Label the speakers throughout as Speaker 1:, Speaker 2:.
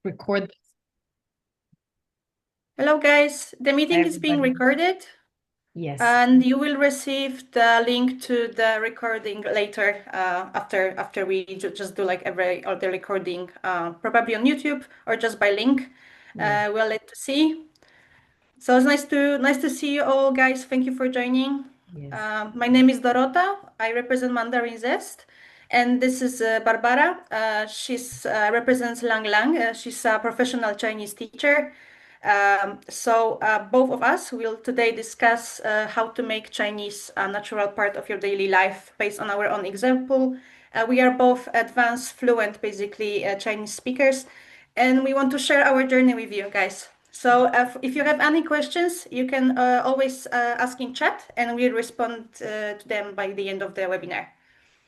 Speaker 1: record this.
Speaker 2: Hello, guys. The
Speaker 1: Hi,
Speaker 2: meeting is being
Speaker 1: everybody.
Speaker 2: recorded,
Speaker 1: Yes.
Speaker 2: and you will receive the link to the recording later after we just do like every all the recording, probably on YouTube or just by link.
Speaker 1: Yes.
Speaker 2: We'll let to see. So it's nice to see you all, guys. Thank you for joining.
Speaker 1: Yes.
Speaker 2: My name is Dorota. I represent Mandarin Zest, and this is Barbara. She's represents Lang Lang. She's a professional Chinese teacher. So both of us will today discuss how to make Chinese a natural part of your daily life based on our own example. We are both advanced, fluent, basically Chinese speakers, and we want to share our journey with you guys. So if you have any questions, you can always ask in chat, and we'll respond to them by the end of the webinar.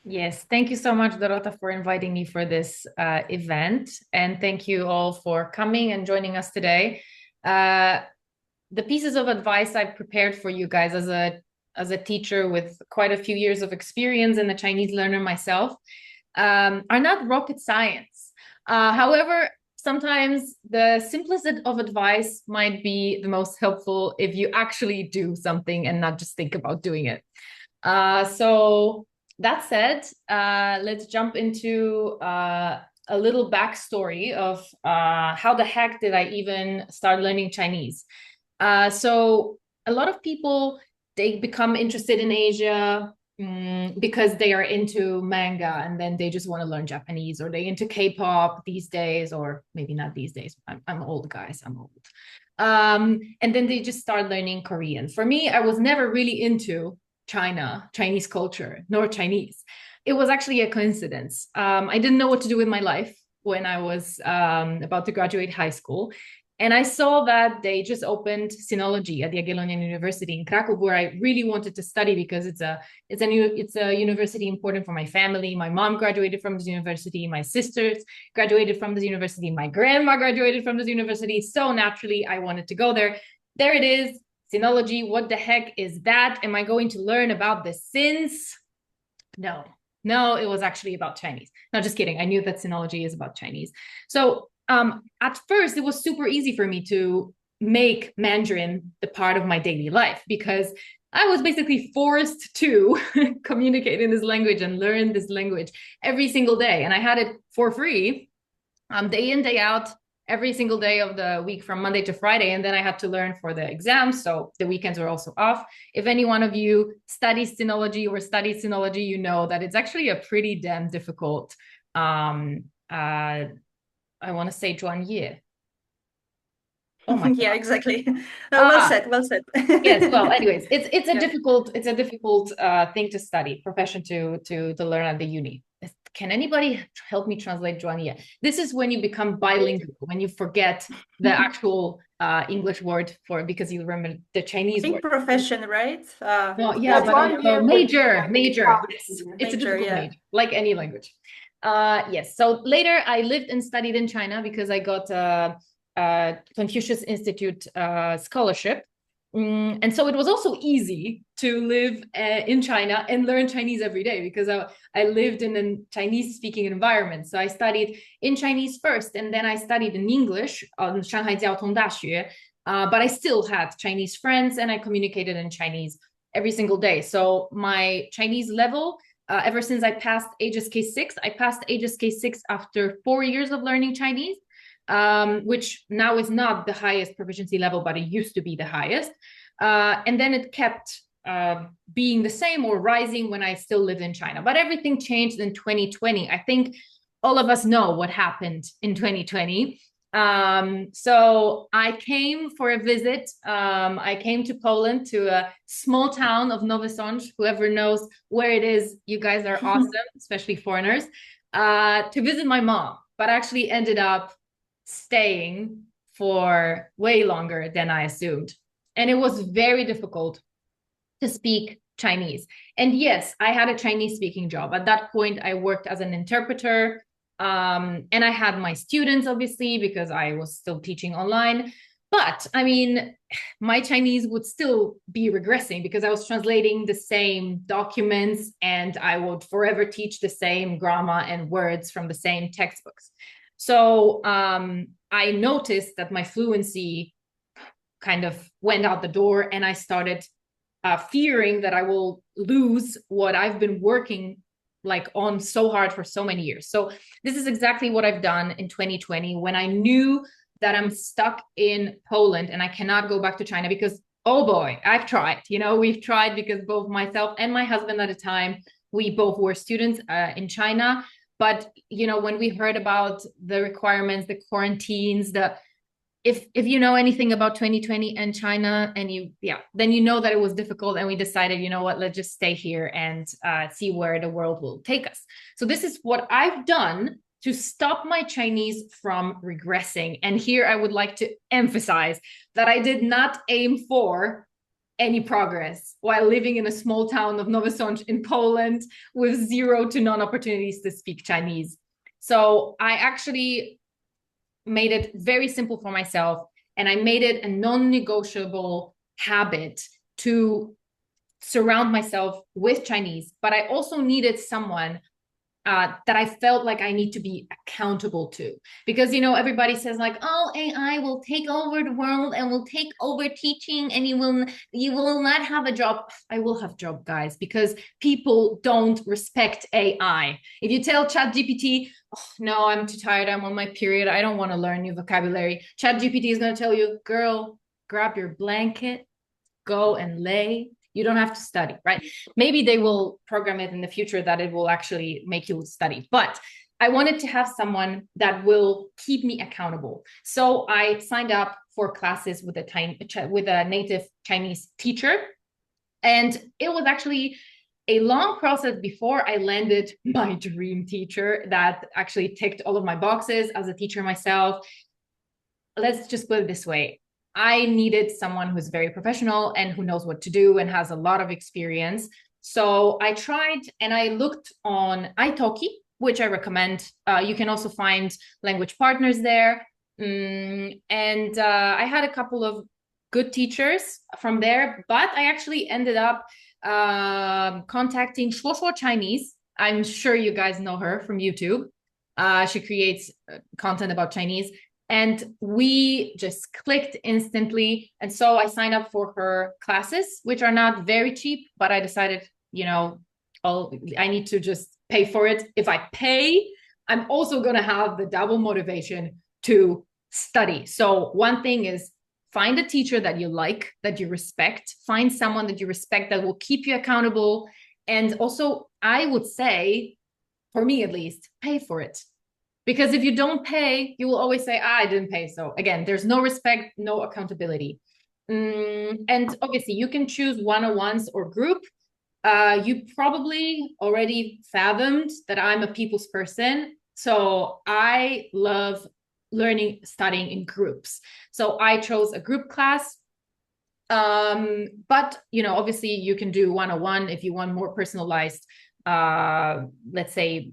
Speaker 1: Yes. Thank you so much, Dorota, for inviting me for this event. And thank you all for coming and joining us today. Uh, the pieces of advice I've prepared for you guys as a teacher with quite a few years of experience and a Chinese learner myself are not rocket science. However, sometimes the simplest of advice might be the most helpful if you actually do something and not just think about doing it. So that said, let's jump into a little backstory of how the heck did I even start learning Chinese. So a lot of people, they become interested in Asia because they are into manga and then they just want to learn Japanese, or they into K-pop these days, or maybe not these days. I'm old, guys. I'm old. And then they just start learning Korean. For me, I was never really into Chinese culture, nor Chinese. It was actually a coincidence. I didn't know what to do with my life when I was about to graduate high school. And I saw that they just opened sinology at the Jagiellonian University in Krakow, where I really wanted to study because it's a university important for my family. My mom graduated from this university. My sisters graduated from this university. My grandma graduated from this university. So naturally, I wanted to go there. There it is, sinology. What the heck is that? Am I going to learn about the sins? No, no, it was actually about Chinese. No, just kidding. I knew that sinology is about Chinese. So at first, it was super easy for me to make Mandarin the part of my daily life because I was basically forced to communicate in this language and learn this language every single day. And I had it for free, day in, day out, every single day of the week from Monday to Friday. And then I had to learn for the exams. So the weekends were also off. If any one of you studies sinology or studies sinology, you know that it's actually a pretty damn difficult, I want to say Zhuangye. Oh my
Speaker 2: Yeah,
Speaker 1: God.
Speaker 2: exactly. Well
Speaker 1: Ah,
Speaker 2: said, well said.
Speaker 1: yes. Well, anyways, it's a
Speaker 2: Yeah.
Speaker 1: difficult thing to study, profession to learn at the uni. Can anybody help me translate Zhuangye? This is when you become bilingual, when you forget the actual English word for it because you remember the
Speaker 2: I
Speaker 1: Chinese
Speaker 2: think
Speaker 1: word.
Speaker 2: profession, right?
Speaker 1: Well, yeah,
Speaker 3: That's
Speaker 1: but
Speaker 3: one year would be
Speaker 1: major. Yes, it's a
Speaker 2: Major,
Speaker 1: difficult
Speaker 2: yeah.
Speaker 1: major, like any language. Yes. So later, I lived and studied in China because I got a Confucius Institute scholarship, and so it was also easy to live in China and learn Chinese every day because I lived in a Chinese-speaking environment. So I studied in Chinese first, and then I studied in English on Shanghai Jiaotong Daxue. But I still had Chinese friends and I communicated in Chinese every single day. So my Chinese level, ever since I passed HSK6, I passed HSK6 after 4 years of learning Chinese, which now is not the highest proficiency level, but it used to be the highest. And then it kept being the same or rising when I still lived in China. But everything changed in 2020. I think all of us know what happened in 2020. So I came for a visit. I came to Poland, to a small town of Nowy Sącz. Whoever knows where it is, you guys are awesome, especially foreigners, to visit my mom, but actually ended up staying for way longer than I assumed. And it was very difficult to speak Chinese. And yes, I had a Chinese speaking job. At that point, I worked as an interpreter. And I had my students, obviously, because I was still teaching online. But I mean, my Chinese would still be regressing because I was translating the same documents and I would forever teach the same grammar and words from the same textbooks. So I noticed that my fluency kind of went out the door, and I started fearing that I will lose what I've been working like on so hard for so many years. So this is exactly what I've done in 2020 when I knew that I'm stuck in Poland and I cannot go back to China because, oh boy, I've tried. We've tried because both myself and my husband at the time, we both were students in China. But, when we heard about the requirements, the quarantines, if you know anything about 2020 and China, and then you know that it was difficult, and we decided, what, let's just stay here and see where the world will take us. So this is what I've done to stop my Chinese from regressing. And here I would like to emphasize that I did not aim for any progress while living in a small town of Nowy Sącz in Poland with 0 to none opportunities to speak Chinese. So I actually made it very simple for myself, and I made it a non-negotiable habit to surround myself with Chinese. But I also needed someone that I felt like I need to be accountable to, because everybody says like, oh, AI will take over the world and will take over teaching, and you will not have a job. I will have job, guys, because people don't respect AI. If you tell ChatGPT, oh, no, I'm too tired, I'm on my period, I don't want to learn new vocabulary, ChatGPT is going to tell you, girl, grab your blanket, go and lay. You don't have to study, right? Maybe they will program it in the future that it will actually make you study. But I wanted to have someone that will keep me accountable. So I signed up for classes with a native Chinese teacher. And it was actually a long process before I landed my dream teacher that actually ticked all of my boxes as a teacher myself. Let's just put it this way. I needed someone who's very professional and who knows what to do and has a lot of experience. So I tried, and I looked on italki, which I recommend. You can also find language partners there. And I had a couple of good teachers from there, but I actually ended up contacting Shuo Chinese. I'm sure you guys know her from YouTube. She creates content about Chinese. And we just clicked instantly. And so I signed up for her classes, which are not very cheap, but I decided, I need to just pay for it. If I pay, I'm also going to have the double motivation to study. So one thing is find a teacher that you like, that you respect, find someone that you respect that will keep you accountable. And also, I would say, for me at least, pay for it. Because if you don't pay, you will always say, I didn't pay. So again, there's no respect, no accountability. And obviously you can choose one-on-ones or group. You probably already fathomed that I'm a people's person. So I love studying in groups. So I chose a group class. But, obviously you can do one-on-one if you want more personalized, let's say,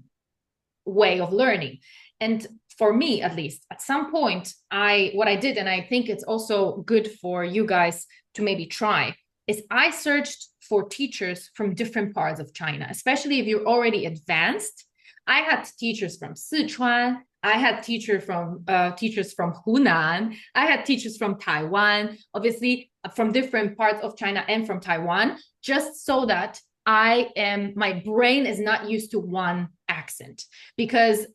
Speaker 1: way of learning. And for me, at least, at some point, what I did, and I think it's also good for you guys to maybe try, is I searched for teachers from different parts of China, especially if you're already advanced. I had teachers from Sichuan. I had teachers from Hunan. I had teachers from Taiwan, obviously from different parts of China and from Taiwan, just so that my brain is not used to one accent. Because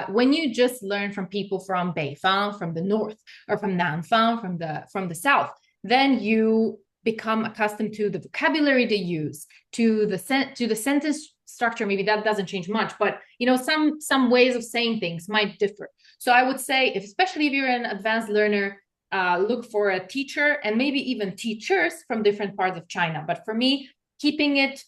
Speaker 1: when you just learn from people from Beifang, from the north, or from Nanfang, from the south, then you become accustomed to the vocabulary they use, to the sentence structure. Maybe that doesn't change much, but some ways of saying things might differ. So I would say, especially if you're an advanced learner, look for a teacher, and maybe even teachers from different parts of China. But for me, keeping it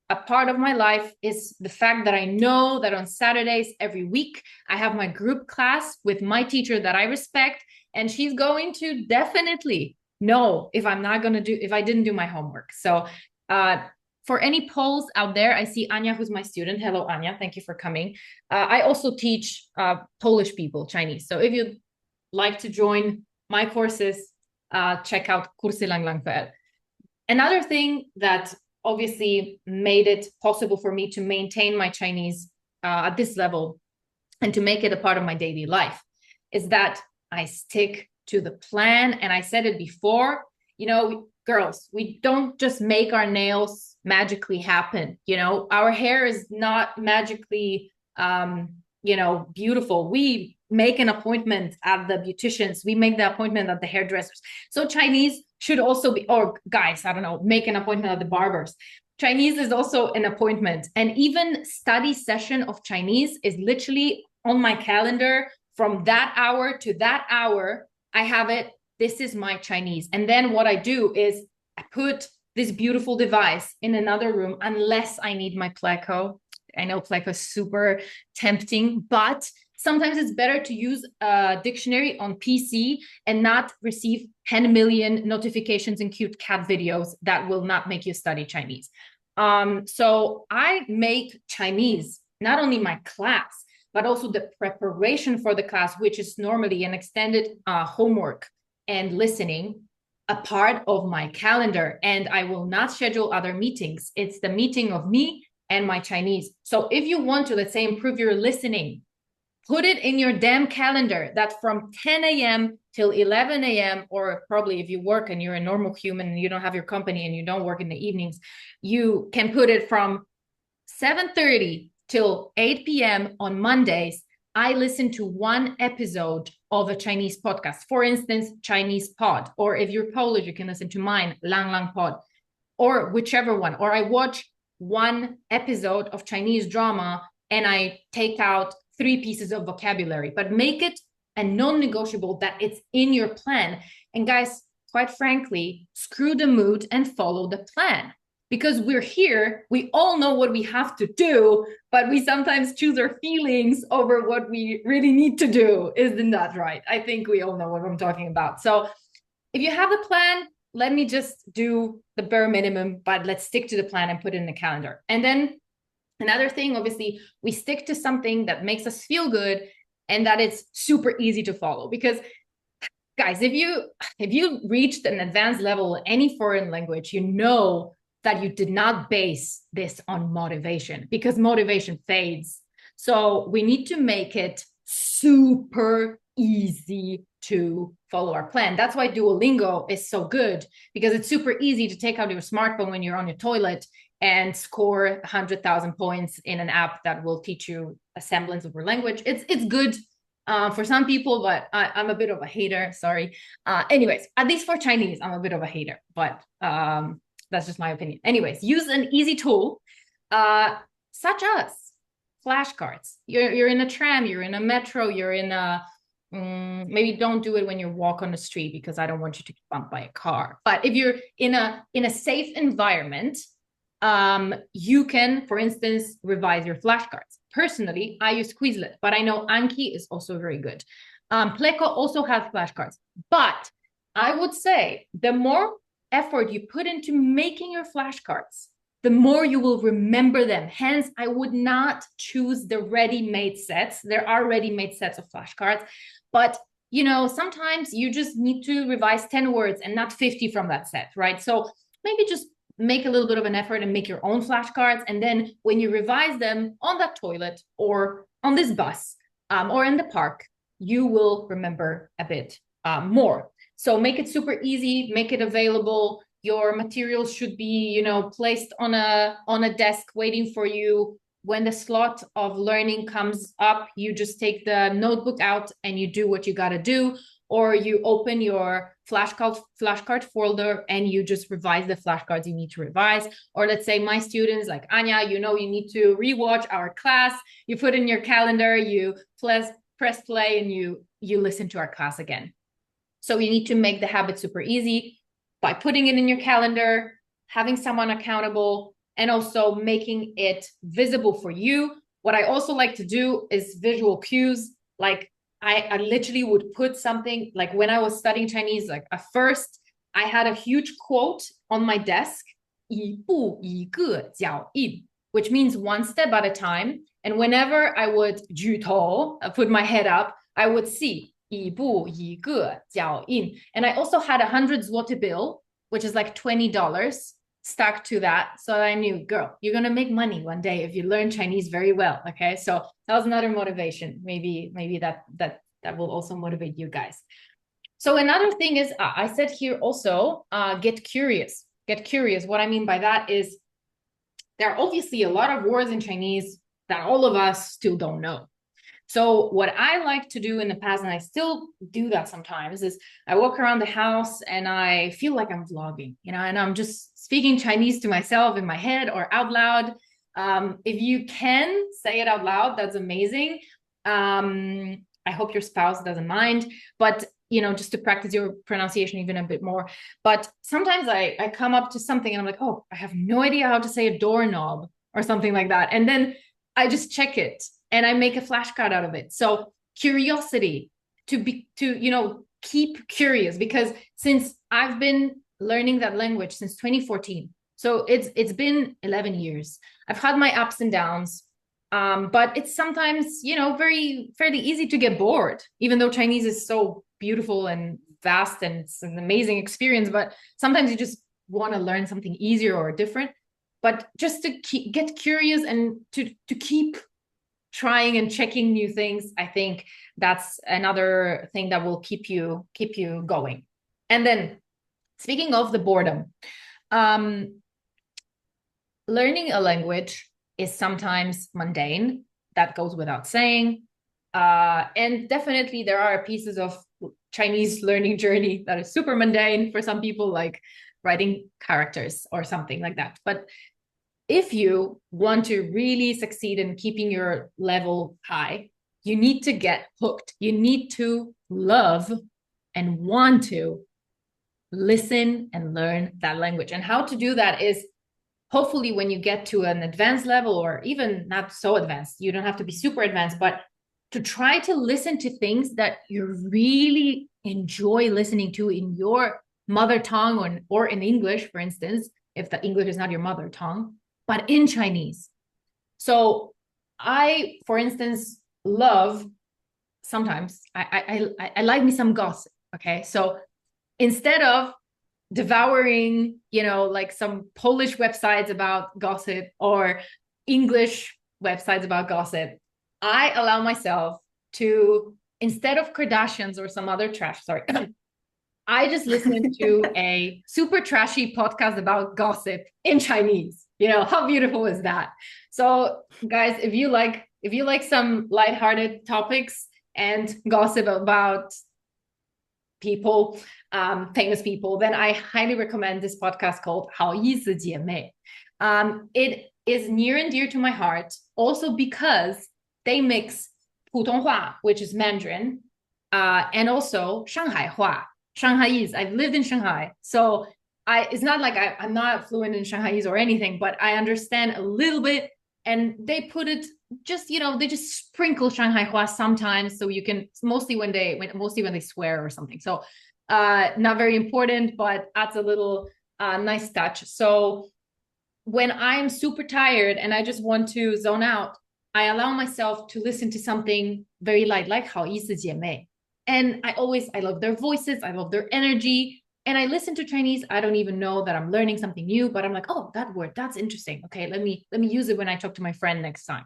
Speaker 1: a part of my life is the fact that I know that on Saturdays every week, I have my group class with my teacher that I respect, and she's going to definitely know if I didn't do my homework. So for any polls out there, I see Anya, who's my student. Hello, Anya. Thank you for coming. I also teach Polish people Chinese. So if you'd like to join my courses, check out kursy.lang.pl. Another thing that obviously made it possible for me to maintain my Chinese at this level and to make it a part of my daily life is that I stick to the plan. And I said it before, girls, we don't just make our nails magically happen. Our hair is not magically, beautiful. We make an appointment at the beauticians. We make the appointment at the hairdressers. So Chinese should also be, or guys, I don't know, make an appointment at the barbers. Chinese is also an appointment. And even study session of Chinese is literally on my calendar from that hour to that hour. I have it. This is my Chinese. And then what I do is I put this beautiful device in another room, unless I need my Pleco. I know Pleco is super tempting, but sometimes it's better to use a dictionary on PC and not receive 10 million notifications and cute cat videos that will not make you study Chinese. So I make Chinese, not only my class, but also the preparation for the class, which is normally an extended homework and listening, a part of my calendar. And I will not schedule other meetings. It's the meeting of me and my Chinese. So if you want to, let's say, improve your listening, put it in your damn calendar that from 10 a.m. till 11 a.m., or probably if you work and you're a normal human and you don't have your company and you don't work in the evenings, you can put it from 7:30 till 8 p.m. on Mondays. I listen to one episode of a Chinese podcast, for instance, Chinese Pod, or if you're Polish, you can listen to mine, Lang Lang Pod, or whichever one. Or I watch one episode of Chinese drama and I take out 3 pieces of vocabulary, but make it a non-negotiable that it's in your plan. And guys, quite frankly, screw the mood and follow the plan. Because we're here, we all know what we have to do, but we sometimes choose our feelings over what we really need to do. Isn't that right? I think we all know what I'm talking about. So if you have a plan, let me just do the bare minimum, but let's stick to the plan and put it in the calendar. And then another thing, obviously, we stick to something that makes us feel good and that it's super easy to follow. Because guys, if you reached an advanced level in any foreign language, you know that you did not base this on motivation, because motivation fades. So we need to make it super easy to follow our plan. That's why Duolingo is so good, because it's super easy to take out your smartphone when you're on your toilet and score 100,000 points in an app that will teach you a semblance of your language. It's good for some people, but I'm a bit of a hater. Sorry. Anyways, at least for Chinese, I'm a bit of a hater, but that's just my opinion. Anyways, use an easy tool such as flashcards. You're in a tram, you're in a metro, you're in a maybe don't do it when you walk on the street, because I don't want you to get bumped by a car. But if you're in a safe environment, you can, for instance, revise your flashcards. Personally, I use Quizlet, but I know Anki is also very good. Pleco also has flashcards, but I would say the more effort you put into making your flashcards, the more you will remember them. Hence, I would not choose the ready-made sets. There are ready-made sets of flashcards, but sometimes you just need to revise 10 words and not 50 from that set, right? So maybe just make a little bit of an effort and make your own flashcards. And then when you revise them on that toilet or on this bus or in the park, you will remember a bit more. So make it super easy, make it available. Your materials should be, placed on a desk waiting for you. When the slot of learning comes up, you just take the notebook out and you do what you got to do. Or you open your flashcard folder and you just revise the flashcards you need to revise. Or let's say my students like Anya, you need to rewatch our class. You put in your calendar, you press play and you listen to our class again. So you need to make the habit super easy by putting it in your calendar, having someone accountable, and also making it visible for you. What I also like to do is visual cues. Like I literally would put something, like when I was studying Chinese, like at first I had a huge quote on my desk, 一步一个脚印, which means one step at a time. And whenever I would 举头, put my head up, I would see 一步一个脚印. And I also had 100 zloty bill, which is like $20. stuck to that. So I knew, girl, you're gonna make money one day if you learn Chinese very well. Okay. So that was another motivation. Maybe that will also motivate you guys. So another thing is, I said here also, get curious. Get curious. What I mean by that is there are obviously a lot of words in Chinese that all of us still don't know. So what I like to do in the past, and I still do that sometimes, is I walk around the house and I feel like I'm vlogging, and I'm just speaking Chinese to myself in my head or out loud. If you can say it out loud, that's amazing. I hope your spouse doesn't mind, but just to practice your pronunciation even a bit more. But sometimes I come up to something and I'm like, oh, I have no idea how to say a doorknob or something like that. And then I just check it and I make a flashcard out of it. So curiosity, to keep curious, because since I've been learning that language since 2014, so it's been 11 years. I've had my ups and downs. But it's sometimes, fairly easy to get bored, even though Chinese is so beautiful and vast and it's an amazing experience. But sometimes you just want to learn something easier or different. But just to get curious and to keep trying and checking new things, I think that's another thing that will keep you going. And then, speaking of the boredom, learning a language is sometimes mundane. That goes without saying. And definitely there are pieces of Chinese learning journey that is super mundane for some people, like writing characters or something like that. But if you want to really succeed in keeping your level high, you need to get hooked. You need to love and want to listen and learn that language. And how to do that is, hopefully when you get to an advanced level, or even not so advanced, you don't have to be super advanced, but to try to listen to things that you really enjoy listening to in your mother tongue, or in English, for instance, if the English is not your mother tongue, but in Chinese. So I, for instance, love sometimes, I like me some gossip. Okay. So instead of devouring, like some Polish websites about gossip or English websites about gossip, I allow myself to, instead of Kardashians or some other trash, sorry, I just listened to a super trashy podcast about gossip in Chinese. How beautiful is that? So guys, if you like some lighthearted topics and gossip about people, famous people, then I highly recommend this podcast called 好意思姐妹. It is near and dear to my heart, also because they mix 普通话, which is Mandarin, and also 上海话, Shanghaiese. I've lived in Shanghai, so it's not like I'm not fluent in Shanghaiese or anything, but I understand a little bit. And they put it just, they just sprinkle Shanghai Hua sometimes, so you can, mostly when they swear or something. So not very important, but adds a little nice touch. So when I'm super tired and I just want to zone out, I allow myself to listen to something very light, like 好意思姐妹. And I love their voices, I love their energy. And I listen to Chinese. I don't even know that I'm learning something new, but I'm like, oh, that word, that's interesting. Okay, let me use it when I talk to my friend next time.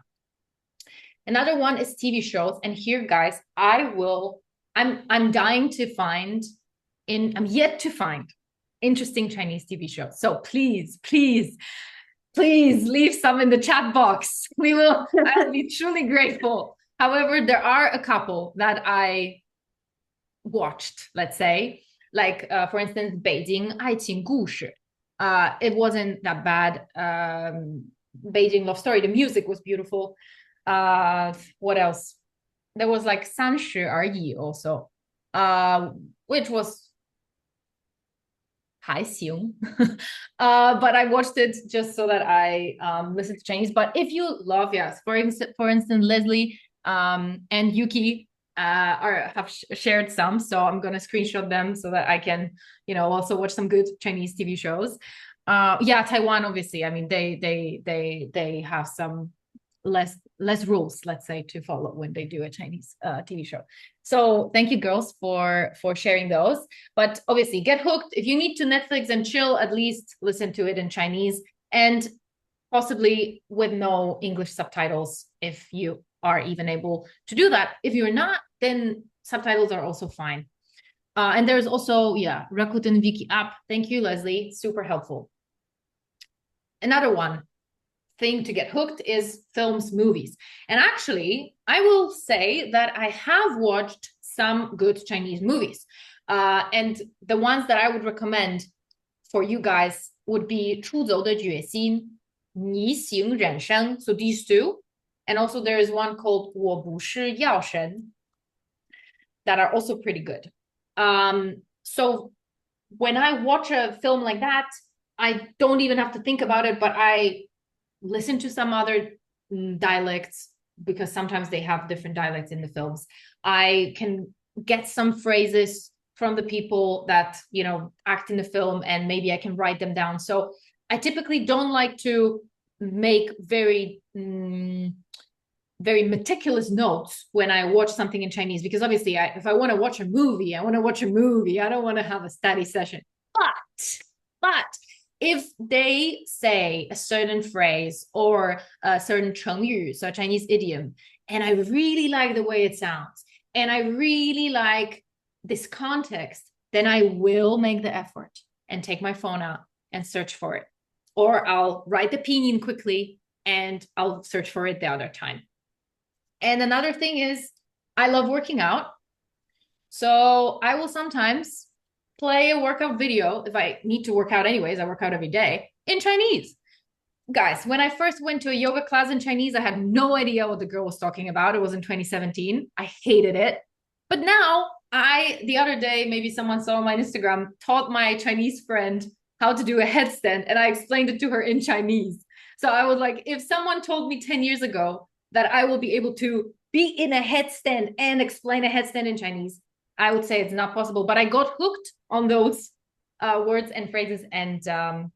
Speaker 1: Another one is TV shows. And here, guys, I'm dying to find, I'm yet to find interesting Chinese TV shows. So please leave some in the chat box. I'll be truly grateful. However, there are a couple that I watched, let's say, like for instance, 北京爱情故事. It wasn't that bad. Beijing Love Story, the music was beautiful. What else? There was like 30而已 also, which was 还行. But I watched it just so that I listened to Chinese. But if you love, yes, for instance, Leslie and Yuki have shared some, so I'm gonna screenshot them so that I can, also watch some good Chinese TV shows. Taiwan, obviously. I mean, they have some less rules, let's say, to follow when they do a Chinese TV show. So thank you, girls, for sharing those. But obviously, get hooked. If you need to Netflix and chill, at least listen to it in Chinese, and possibly with no English subtitles if you are even able to do that. If you're not, then subtitles are also fine. And there's also, yeah, Rakuten Wiki app. Thank you, Leslie. Super helpful. Another one thing to get hooked is films, movies. And actually, I will say that I have watched some good Chinese movies. And the ones that I would recommend for you guys would be 出走的决心, 逆行人生. So these two. And also there is one called 我不是药神 that are also pretty good. So when I watch a film like that, I don't even have to think about it, but I listen to some other dialects because sometimes they have different dialects in the films. I can get some phrases from the people that, you know, act in the film, and maybe I can write them down. So I typically don't like to make very meticulous notes when I watch something in Chinese, because obviously if I want to watch a movie, I want to watch a movie. I don't want to have a study session. But if they say a certain phrase or a certain 成语, so a Chinese idiom, and I really like the way it sounds, and I really like this context, then I will make the effort and take my phone out and search for it. Or I'll write the pinyin quickly and I'll search for it the other time. And another thing is, I love working out. So I will sometimes play a workout video. If I need to work out anyways, I work out every day in Chinese. Guys, when I first went to a yoga class in Chinese, I had no idea what the girl was talking about. It was in 2017. I hated it. But now the other day, maybe someone saw on my Instagram, taught my Chinese friend how to do a headstand, and I explained it to her in Chinese. So I was like, if someone told me 10 years ago that I will be able to be in a headstand and explain a headstand in Chinese, I would say it's not possible. But I got hooked on those words and phrases, and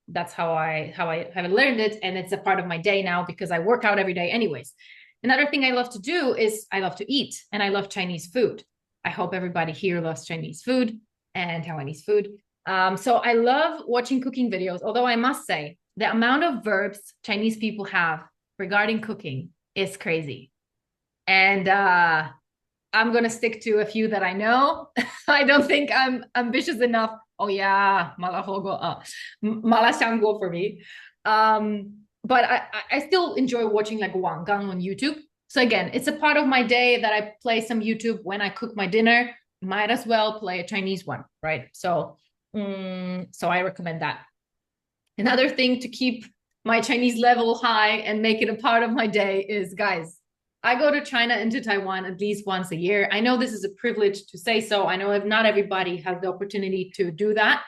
Speaker 1: that's how I have learned it. And it's a part of my day now because I work out every day anyways. Another thing I love to do is I love to eat, and I love Chinese food. I hope everybody here loves Chinese food and Taiwanese food. So I love watching cooking videos, although I must say the amount of verbs Chinese people have regarding cooking is crazy. And I'm going to stick to a few that I know. I don't think I'm ambitious enough. Oh yeah, malahogo, malasango for me. But I still enjoy watching like Wangang on YouTube. So again, it's a part of my day that I play some YouTube when I cook my dinner. Might as well play a Chinese one, right? So I recommend that. Another thing to keep my Chinese level high and make it a part of my day is, guys, I go to China and to Taiwan at least once a year. I know this is a privilege to say so. I know not everybody has the opportunity to do that.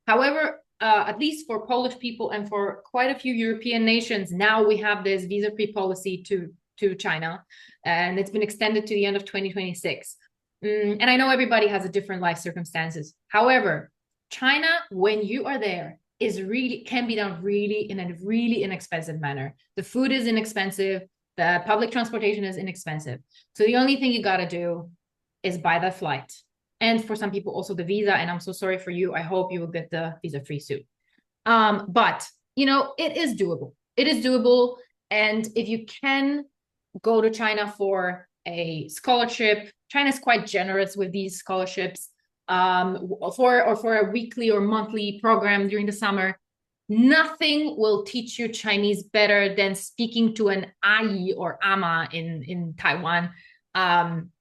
Speaker 1: However, at least for Polish people and for quite a few European nations, now we have this visa-free policy to China, and it's been extended to the end of 2026. And I know everybody has a different life circumstances. However, China, when you are there, can be done really in a really inexpensive manner. The food is inexpensive. The public transportation is inexpensive. So the only thing you got to do is buy the flight. And for some people, also the visa. And I'm so sorry for you. I hope you will get the visa-free soon. But, you know, it is doable. It is doable. And if you can go to China for a scholarship, China is quite generous with these scholarships, for a weekly or monthly program during the summer. Nothing will teach you Chinese better than speaking to an ayi or ama in Taiwan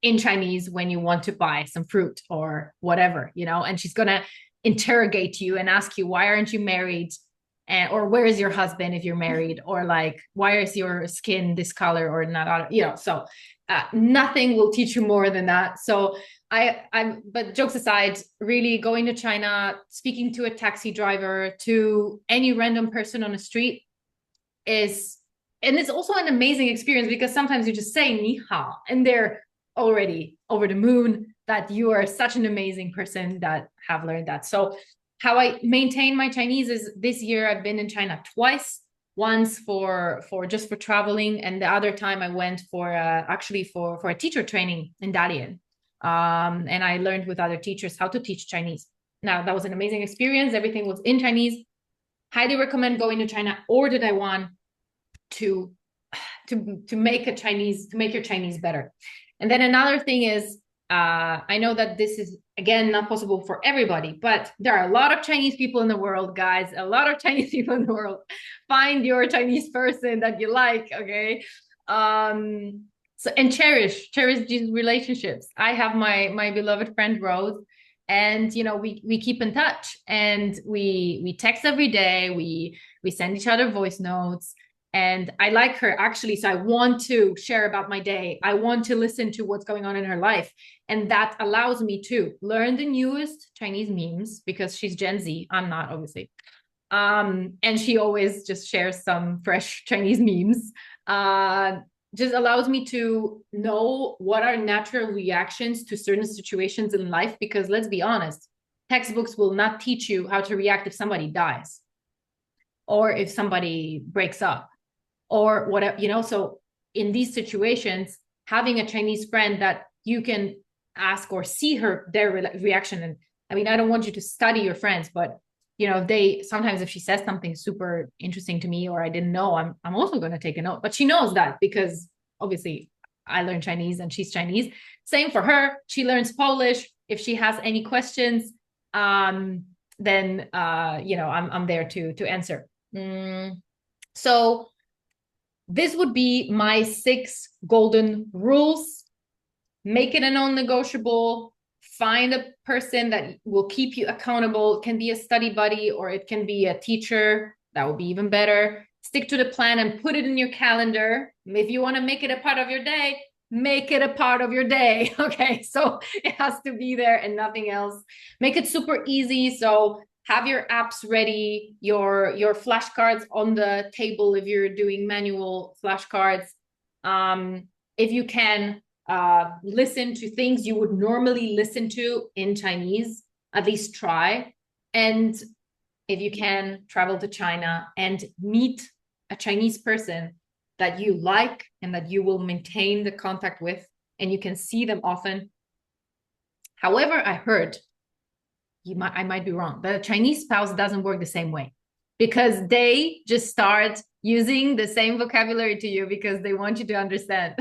Speaker 1: in Chinese when you want to buy some fruit or whatever, you know, and she's gonna interrogate you and ask you, why aren't you married? Or where is your husband if you're married? Or like, why is your skin this color or not? You know, so nothing will teach you more than that. So but jokes aside, really going to China, speaking to a taxi driver, to any random person on the street and it's also an amazing experience, because sometimes you just say ni hao and they're already over the moon that you are such an amazing person that have learned that. So how I maintain my Chinese is, this year I've been in China twice. once for just for traveling, and the other time I went for actually for a teacher training in Dalian. And I learned with other teachers how to teach Chinese. Now that was an amazing experience. Everything was in Chinese. Highly recommend going to China or to Taiwan to make your Chinese better. And then another thing is, I know that this is again not possible for everybody, but there are a lot of Chinese people in the world, guys. A lot of Chinese people in the world. Find your Chinese person that you like, okay? So and cherish these relationships. I have my beloved friend Rose, and we keep in touch, and we text every day. We send each other voice notes, and I like her actually, so I want to share about my day. I want to listen to what's going on in her life, and that allows me to learn the newest Chinese memes, because she's Gen Z, I'm not, obviously. And she always just shares some fresh Chinese memes. Just allows me to know what are natural reactions to certain situations in life, because let's be honest, textbooks will not teach you how to react if somebody dies or if somebody breaks up or whatever. So in these situations, having a Chinese friend that you can ask or see their reaction. And I mean, I don't want you to study your friends, but they sometimes, if she says something super interesting to me or I didn't know, I'm also going to take a note. But she knows that, because obviously I learned Chinese and she's Chinese. Same for her. She learns Polish. If she has any questions, then I'm there to answer. So this would be my 6 golden rules. Make it a non-negotiable. Find a person that will keep you accountable. It can be a study buddy or it can be a teacher. That would be even better. Stick to the plan and put it in your calendar. If you want to make it a part of your day, make it a part of your day. Okay, so it has to be there and nothing else. Make it super easy. So have your apps ready, your flashcards on the table if you're doing manual flashcards. If you can, listen to things you would normally listen to in Chinese, at least try. And if you can, travel to China and meet a Chinese person that you like and that you will maintain the contact with, and you can see them often. However, I heard, I might be wrong, but a Chinese spouse doesn't work the same way, because they just start using the same vocabulary to you because they want you to understand.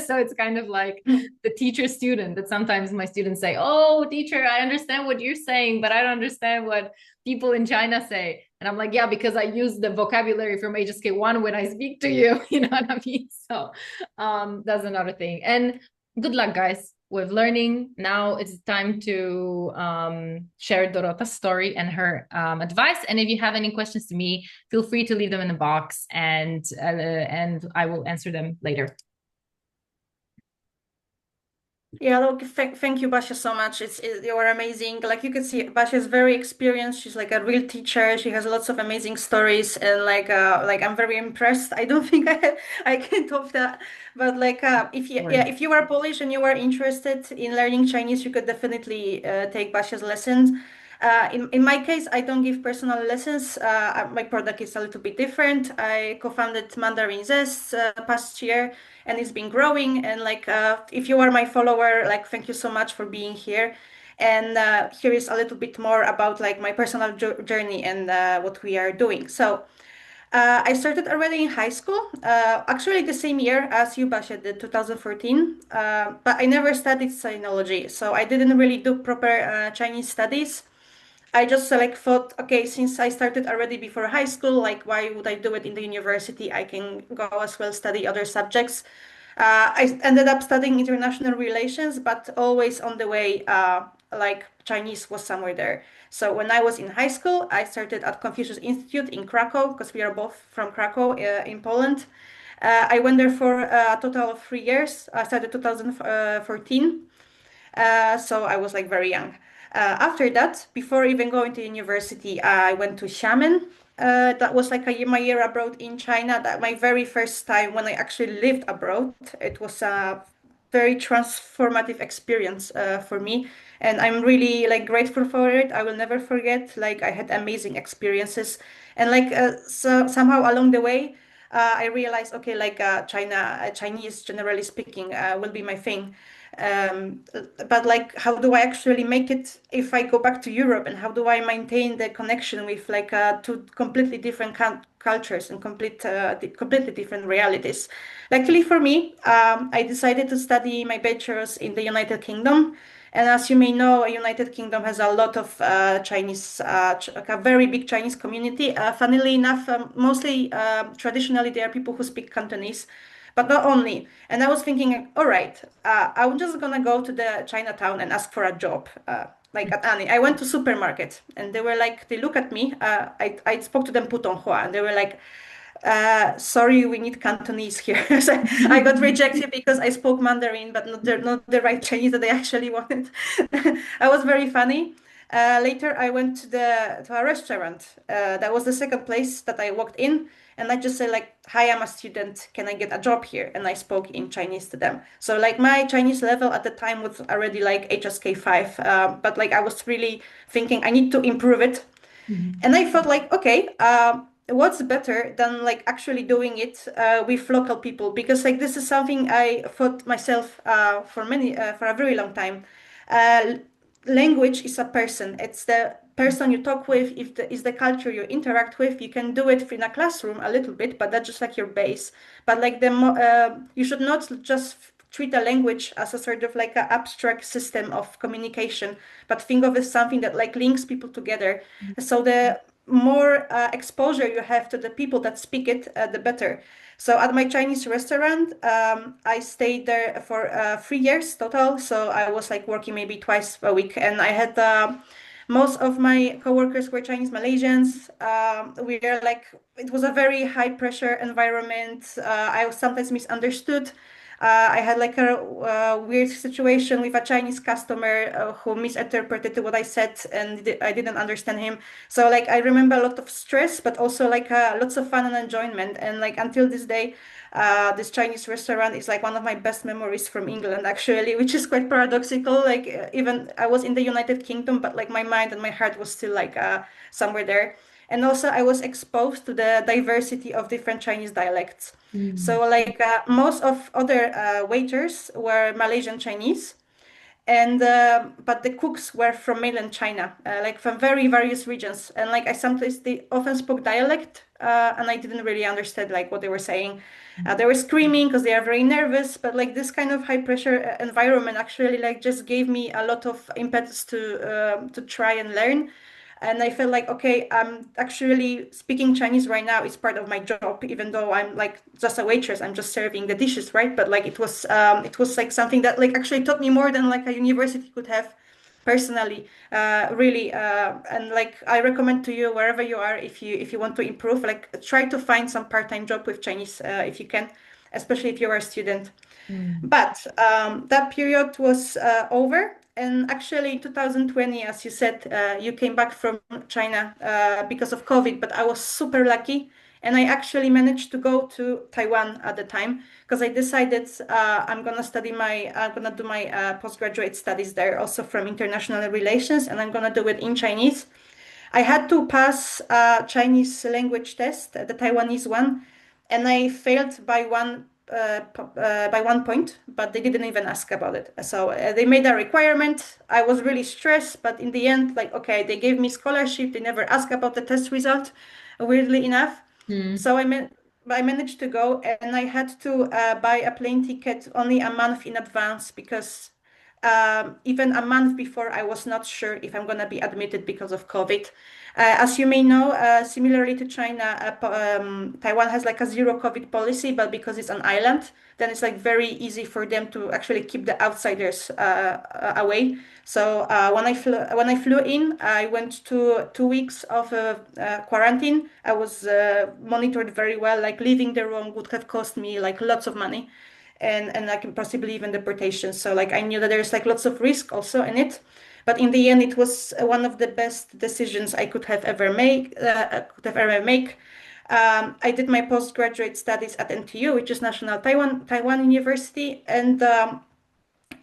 Speaker 1: So it's kind of like the teacher student, that sometimes my students say, oh, teacher, I understand what you're saying, but I don't understand what people in China say. And I'm like, yeah, because I use the vocabulary from HSK1 when I speak to you. You know what I mean? So that's another thing. And good luck, guys, with learning. Now it's time to share Dorota's story and her advice. And if you have any questions to me, feel free to leave them in the box, and I will answer them later.
Speaker 2: Yeah, look, thank you, Basia, so much. You are amazing. Like you can see, Basia is very experienced. She's like a real teacher. She has lots of amazing stories, and like I'm very impressed. I don't think I can top that. But like, if you are Polish and you are interested in learning Chinese, you could definitely take Basia's lessons. In my case, I don't give personal lessons. My product is a little bit different. I co-founded Mandarin Zest past year, and it's been growing. And like, if you are my follower, like, thank you so much for being here. And here is a little bit more about like my personal journey and what we are doing. So. I started already in high school, actually the same year as you, Basia, did, 2014. But I never studied sinology, so I didn't really do proper Chinese studies. I just like thought, okay, since I started already before high school, like why would I do it in the university? I can go as well study other subjects. I ended up studying international relations, but always on the way, like Chinese was somewhere there. So when I was in high school, I started at Confucius Institute in Krakow, because we are both from Krakow in Poland. I went there for a total of 3 years. I started 2014. So I was like very young. After that, before even going to university, I went to Xiamen. That was like my year abroad in China. That my very first time when I actually lived abroad. It was very transformative experience for me, and I'm really like grateful for it. I will never forget. Like I had amazing experiences, and like so somehow along the way, I realized okay, like Chinese generally speaking will be my thing. Um, but like, how do I actually make it if I go back to Europe, and how do I maintain the connection with like two completely different cultures and completely different realities? Luckily for me, I decided to study my bachelor's in the United Kingdom. And as you may know, United Kingdom has a lot of Chinese, like a very big Chinese community. Funnily enough, mostly traditionally they are people who speak Cantonese, but not only. And I was thinking, all right, I'm just gonna go to the Chinatown and ask for a job. Like at Annie, I went to supermarket and they were like, they look at me. I spoke to them Putonghua and they were like, sorry, we need Cantonese here. So I got rejected because I spoke Mandarin, but not the right Chinese that they actually wanted. I was very funny. Later, I went to a restaurant. That was the second place that I walked in, and I just said like, "Hi, I'm a student. Can I get a job here?" And I spoke in Chinese to them. So like my Chinese level at the time was already like HSK 5, but like I was really thinking I need to improve it, and I felt like, okay, what's better than like actually doing it with local people? Because like this is something I thought myself for a very long time. Uh, Language is a person. It's the person you talk with. If the is the culture you interact with, you can do it in a classroom a little bit, but that's just like your base. But like you should not just treat a language as a sort of like an abstract system of communication, but think of it as something that like links people together. So the more exposure you have to the people that speak it, the better. So at my Chinese restaurant, I stayed there for 3 years total. So I was like working maybe twice a week, and I had most of my coworkers were Chinese Malaysians. We are like it was a very high pressure environment. I was sometimes misunderstood. I had like a weird situation with a Chinese customer who misinterpreted what I said, and I didn't understand him. So like I remember a lot of stress, but also like lots of fun and enjoyment. And like until this day, this Chinese restaurant is like one of my best memories from England, actually, which is quite paradoxical. Like even I was in the United Kingdom, but like my mind and my heart was still like somewhere there. And also I was exposed to the diversity of different Chinese dialects. So like most of other waiters were Malaysian Chinese, and but the cooks were from mainland China, like from very various regions. And like I sometimes they often spoke dialect, and I didn't really understand like what they were saying. They were screaming because they are very nervous, but like this kind of high pressure environment actually like just gave me a lot of impetus to try and learn. And I felt like, okay, I'm actually speaking Chinese right now is part of my job, even though I'm like just a waitress, I'm just serving the dishes, right? But like it was like something that like actually taught me more than like a university could have personally, really. And like I recommend to you wherever you are, if you want to improve, like try to find some part-time job with Chinese if you can, especially if you are a student. But that period was over. And actually, in 2020, as you said, you came back from China because of COVID, but I was super lucky. And I actually managed to go to Taiwan at the time because I decided I'm gonna do my postgraduate studies there, also from international relations, and I'm gonna do it in Chinese. I had to pass a Chinese language test, the Taiwanese one, and I failed by 1 point, but they didn't even ask about it. So they made a requirement. I was really stressed, but in the end, like okay, they gave me scholarship. They never asked about the test result, weirdly enough.
Speaker 1: Mm.
Speaker 2: So I managed to go, and I had to buy a plane ticket only a month in advance because even a month before, I was not sure if I'm going to be admitted because of COVID. As you may know, similarly to China, Taiwan has like a zero COVID policy, but because it's an island, then it's like very easy for them to actually keep the outsiders away. So when I flew in, I went to 2 weeks of quarantine. I was monitored very well. Like leaving the room would have cost me like lots of money, and like possibly even deportation. So like I knew that there's like lots of risk also in it. But in the end, it was one of the best decisions I could have ever make. I did my postgraduate studies at NTU, which is National Taiwan University, and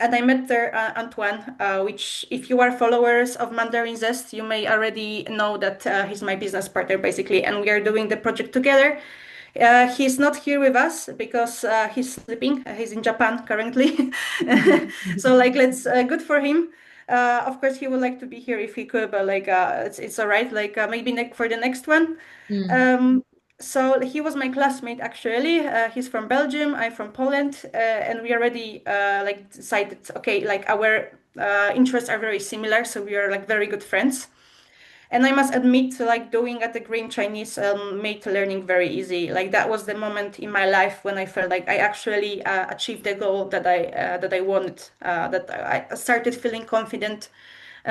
Speaker 2: And I met there Antoine, which if you are followers of Mandarin Zest, you may already know that he's my business partner basically, and we are doing the project together. He's not here with us because he's sleeping. He's in Japan currently. So like, let's good for him. Of course, he would like to be here if he could, but like, it's all right. Like maybe for the next one.
Speaker 1: Mm.
Speaker 2: Um, so he was my classmate actually. He's from Belgium. I'm from Poland, and we already like decided, okay, like our interests are very similar, so we are like very good friends. And I must admit, like doing at the Green Chinese made learning very easy. Like that was the moment in my life when I felt like I actually achieved the goal that I wanted. That I started feeling confident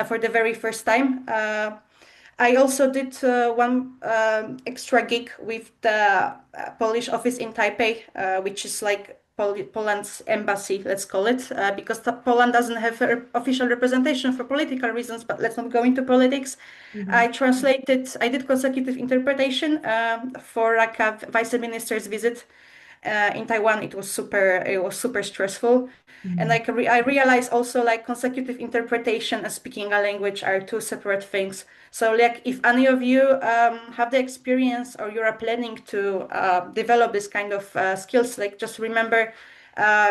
Speaker 2: for the very first time. I also did one extra gig with the Polish office in Taipei, which is like Poland's embassy, let's call it, because Poland doesn't have official representation for political reasons, but let's not go into politics.
Speaker 1: Mhm.
Speaker 2: I did consecutive interpretation for like a vice minister's visit in Taiwan. It was super stressful. And
Speaker 1: Mhm.
Speaker 2: like I realized also like consecutive interpretation and speaking a language are two separate things. So like if any of you have the experience or you are planning to develop this kind of skills, like just remember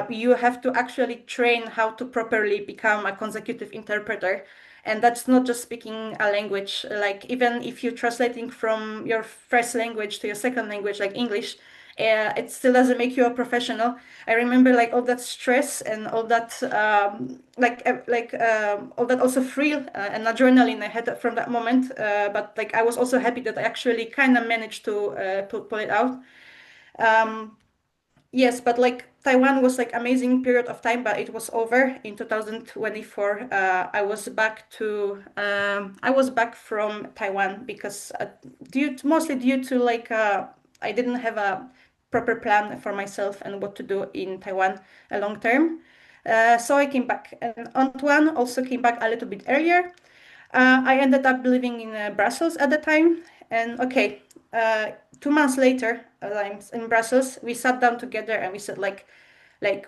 Speaker 2: you have to actually train how to properly become a consecutive interpreter. And that's not just speaking a language. Like even if you're translating from your first language to your second language, like English, it still doesn't make you a professional. I remember like all that stress and all that all that also thrill and adrenaline I had from that moment. But like I was also happy that I actually kind of managed to pull it out. Um, Yes, but like Taiwan was like amazing period of time, but it was over in 2024. I was back from Taiwan because mostly due to like I didn't have a proper plan for myself and what to do in Taiwan long term. So I came back, and Antoine also came back a little bit earlier. I ended up living in Brussels at the time, and okay, 2 months later, I'm in Brussels. We sat down together and we said like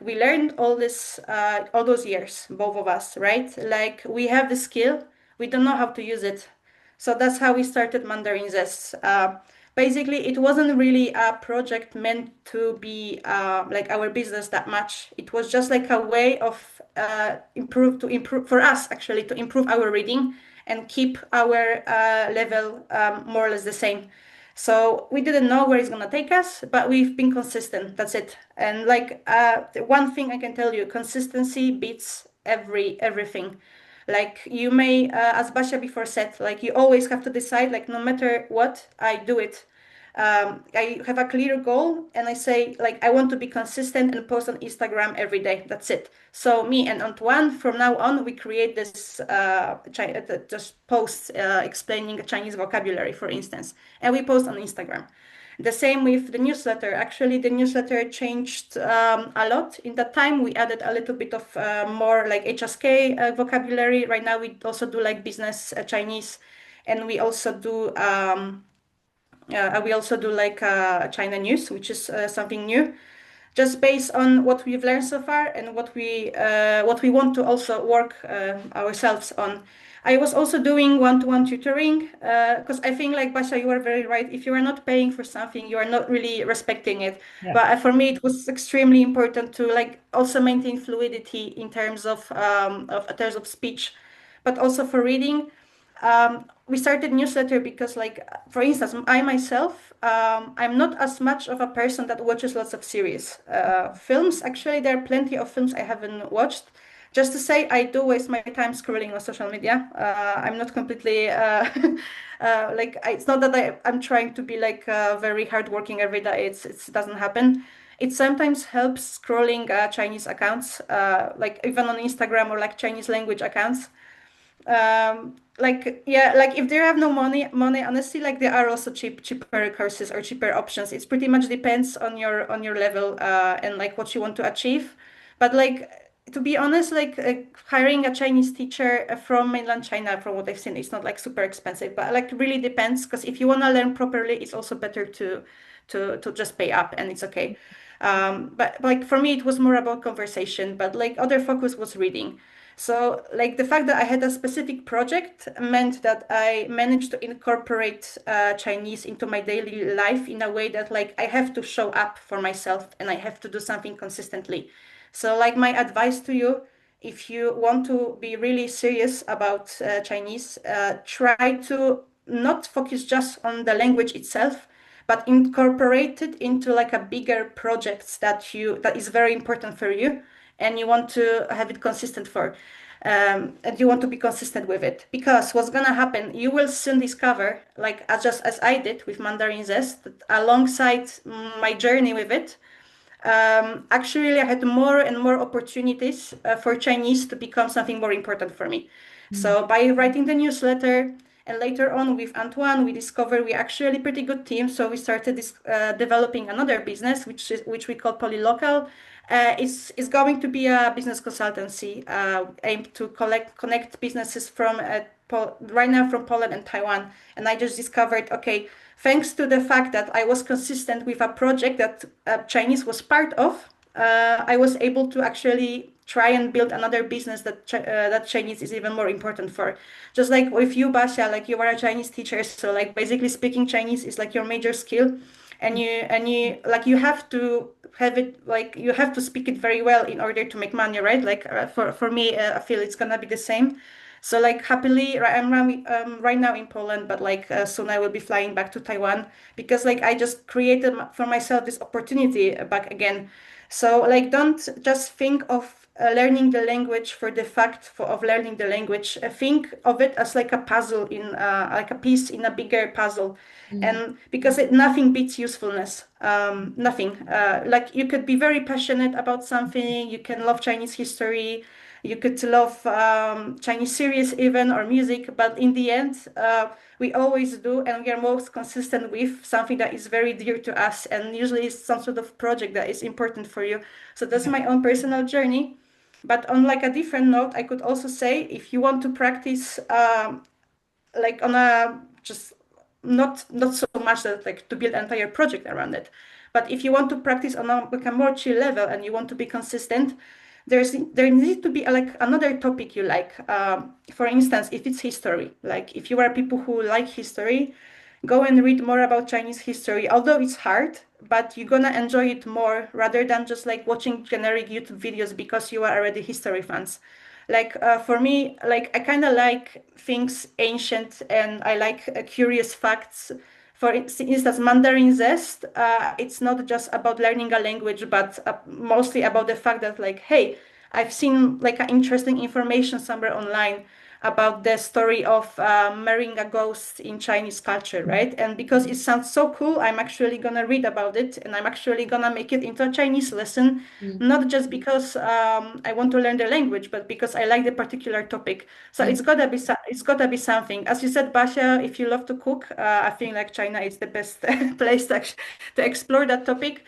Speaker 2: we learned all those years, both of us, right? Like we have the skill, we don't know how to use it. So that's how we started Mandarin Zest. Basically, it wasn't really a project meant to be like our business that much. It was just like a way of improve for us actually to improve our reading and keep our level more or less the same. So we didn't know where it's gonna take us, but we've been consistent. That's it. And like the one thing I can tell you, consistency beats everything. Like you may, as Basha before said, like you always have to decide, like no matter what, I do it. I have a clear goal and I say, like, I want to be consistent and post on Instagram every day. That's it. So me and Antoine, from now on, we create this just posts explaining Chinese vocabulary, for instance, and we post on Instagram. The same with the newsletter. Actually, the newsletter changed a lot. In that time, we added a little bit of more like HSK vocabulary. Right now, we also do like business Chinese, and we also do like China news, which is something new, just based on what we've learned so far and what we want to also work ourselves on. I was also doing one-to-one tutoring because I think, like Basha, you are very right. If you are not paying for something, you are not really respecting it.
Speaker 1: Yeah.
Speaker 2: But for me, it was extremely important to like also maintain fluidity in terms of speech, but also for reading. We started newsletter because like for instance I myself I'm not as much of a person that watches lots of series films. Actually there are plenty of films I haven't watched. Just to say I do waste my time scrolling on social media. I'm not completely it's not that I'm trying to be like very hardworking every day. It doesn't happen. It sometimes helps scrolling Chinese accounts like even on Instagram or like Chinese language accounts. Like yeah, like if they have no money honestly, like there are also cheaper courses or cheaper options. It's pretty much depends on your level and like what you want to achieve. But like to be honest, like hiring a Chinese teacher from mainland China, from what I've seen, it's not like super expensive, but like really depends because if you want to learn properly, it's also better to just pay up and it's okay. But like for me, it was more about conversation, but like other focus was reading. So like the fact that I had a specific project meant that I managed to incorporate Chinese into my daily life in a way that like I have to show up for myself and I have to do something consistently. So like my advice to you, if you want to be really serious about Chinese, try to not focus just on the language itself, but incorporate it into like a bigger project that is very important for you, and you want to have it consistent for, and you want to be consistent with it. Because what's gonna happen, you will soon discover, like as I did with Mandarin Zest, that alongside my journey with it, actually, I had more and more opportunities for Chinese to become something more important for me.
Speaker 1: Mm.
Speaker 2: So by writing the newsletter, and later on with Antoine, we discovered we actually pretty good team. So we started developing another business, which we call Polylocal. Is going to be a business consultancy aimed to connect businesses from right now from Poland and Taiwan. And I just discovered, okay, thanks to the fact that I was consistent with a project that Chinese was part of, I was able to actually try and build another business that Chinese is even more important for. Just like with you, Basia, like you are a Chinese teacher, so like basically speaking Chinese is like your major skill, and you like you have to have it, like you have to speak it very well in order to make money, right? Like for me, I feel it's gonna be the same. So like happily, right now in Poland, but like soon I will be flying back to Taiwan because like I just created for myself this opportunity back again. So like don't just think of learning the language for the of learning the language. Think of it as like a puzzle in like a piece in a bigger puzzle,
Speaker 1: Mm.
Speaker 2: and because nothing beats usefulness. Nothing. Like you could be very passionate about something. You can love Chinese history. You could love Chinese series even or music, but in the end, we always do, and we are most consistent with something that is very dear to us, and usually it's some sort of project that is important for you. So that's
Speaker 1: Yeah.
Speaker 2: my own personal journey. But on like a different note, I could also say if you want to practice like on a just not so much that like to build an entire project around it, but if you want to practice on like a more chill level and you want to be consistent, there needs to be like another topic you like. For instance, if it's history, like if you are people who like history, go and read more about Chinese history, although it's hard, but you're gonna enjoy it more rather than just like watching generic YouTube videos because you are already history fans. Like for me, like I kind of like things ancient and I like curious facts. For instance, Mandarin Zest, it's not just about learning a language, but mostly about the fact that like, hey, I've seen like an interesting information somewhere online about the story of marrying a ghost in Chinese culture, right? And because it sounds so cool, I'm actually gonna read about it and I'm actually gonna make it into a Chinese lesson,
Speaker 1: Mm.
Speaker 2: not just because I want to learn the language, but because I like the particular topic. So
Speaker 1: Mm.
Speaker 2: it's gotta be something. As you said, Basha, if you love to cook, I think like China is the best place to explore that topic.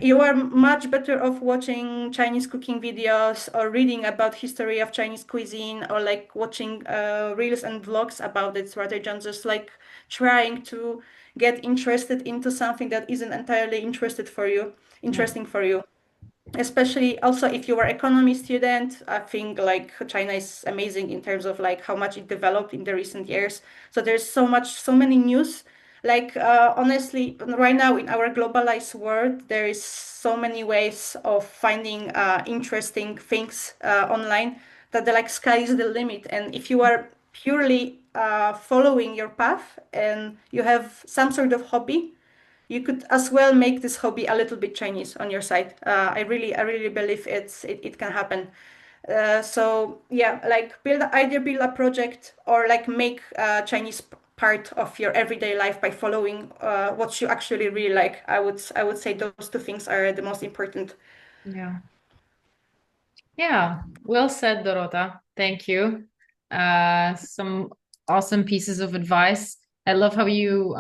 Speaker 2: You are much better off watching Chinese cooking videos or reading about history of Chinese cuisine or like watching reels and vlogs about it rather than just like trying to get interested into something that isn't entirely
Speaker 1: Yeah.
Speaker 2: interesting for you. Especially also if you are economy student, I think like China is amazing in terms of like how much it developed in the recent years. So there's so many news. Like honestly, right now in our globalized world, there is so many ways of finding interesting things online that the like sky is the limit. And if you are purely following your path and you have some sort of hobby, you could as well make this hobby a little bit Chinese on your side. I really believe it can happen. So yeah, like either build a project or like make Chinese part of your everyday life by following what you actually really like. I would say those two things are the most important.
Speaker 1: Yeah. Yeah. Well said, Dorota. Thank you. Some awesome pieces of advice. I love how you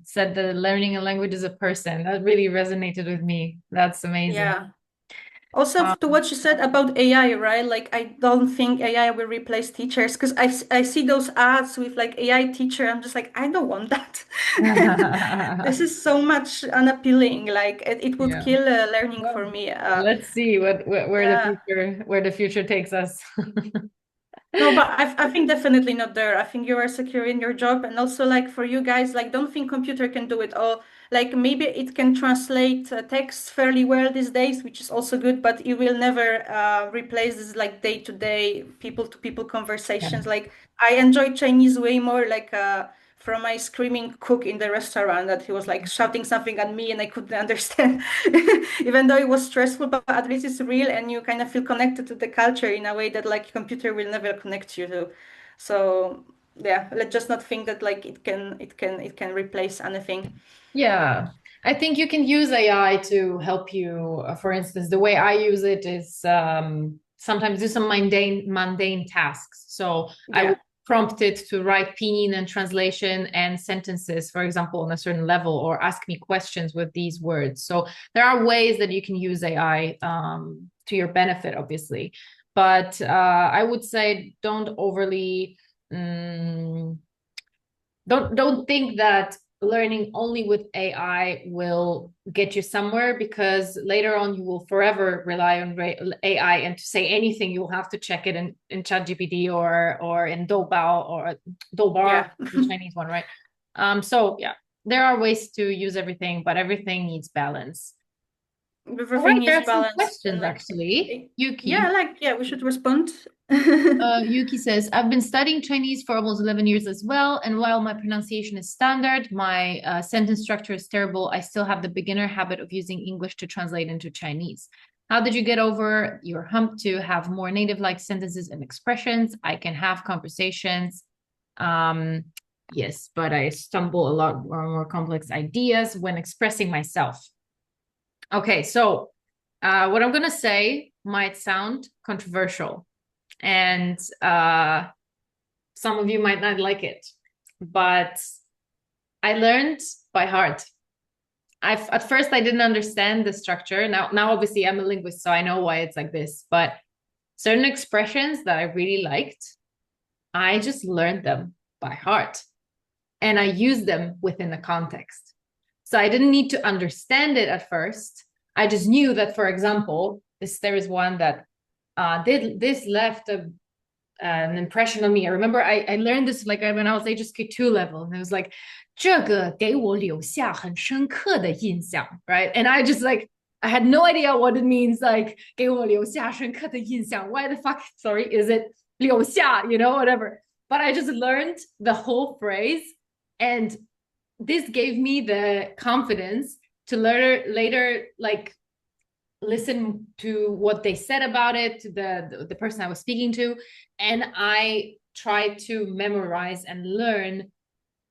Speaker 1: said that learning a language is a person. That really resonated with me. That's amazing.
Speaker 2: Yeah. Also, to
Speaker 1: Um,
Speaker 2: what you said about AI, right? Like, I don't think AI will replace teachers because I see those ads with like AI teacher. I'm just like, I don't want that. This is so much unappealing. Like, it would
Speaker 1: yeah.
Speaker 2: kill learning for
Speaker 1: Well,
Speaker 2: me.
Speaker 1: let's see
Speaker 2: Yeah.
Speaker 1: where the future takes us.
Speaker 2: No, but I think definitely not there. I think you are secure in your job. And also, like, for you guys, like, don't think computer can do it all. Like, maybe it can translate text fairly well these days, which is also good, but it will never replace this, like, day-to-day, people-to-people
Speaker 1: Yeah.
Speaker 2: conversations. Like, I enjoy Chinese way more, like, from my screaming cook in the restaurant that he was, like, shouting something at me and I couldn't understand. Even though it was stressful, but at least it's real and you kind of feel connected to the culture in a way that like computer will never connect you to. So yeah, let's just not think that like it can replace anything.
Speaker 1: Yeah, I think you can use AI to help you. For instance, the way I use it is sometimes do some mundane tasks. So I would
Speaker 2: Yeah.
Speaker 1: prompt it to write pinyin and translation and sentences, for example, on a certain level, or ask me questions with these words. So there are ways that you can use AI to your benefit, obviously. But I would say don't overly. mm don't think that learning only with AI will get you somewhere, because later on you will forever rely on AI, and to say anything you'll have to check it in ChatGPT or in Doubao or Doubar,
Speaker 2: Yeah.
Speaker 1: the Chinese one, right? So yeah, there are ways to use everything, but everything needs balance. All
Speaker 2: Everything
Speaker 1: right, there
Speaker 2: needs
Speaker 1: are some
Speaker 2: balance and
Speaker 1: questions
Speaker 2: like
Speaker 1: actually.
Speaker 2: yeah,
Speaker 1: Yuki.
Speaker 2: like yeah, we should respond.
Speaker 1: Yuki says, I've been studying Chinese for almost 11 years as well. And while my pronunciation is standard, my sentence structure is terrible. I still have the beginner habit of using English to translate into Chinese. How did you get over your hump to have more native like sentences and expressions? I can have conversations. Um, yes, but I stumble a lot more complex ideas when expressing myself. Okay, so what I'm going to say might sound controversial, and some of you might not like it, but I learned by heart. At first I didn't understand the structure. Now obviously I'm a linguist, so I know why it's like this. But certain expressions that I really liked, I just learned them by heart, and I used them within the context. So I didn't need to understand it at first. I just knew that, for example, there is one that did this left an impression on me. I remember I learned this like when I was HSK2 level, and it was like 这个给我留下很深刻的印象, right? And I just like I had no idea what it means, like 给我留下深刻的印象. Why the fuck, sorry, is it 留下, whatever. But I just learned the whole phrase, and this gave me the confidence to later like listen to what they said about it, to the person I was speaking to, and I tried to memorize and learn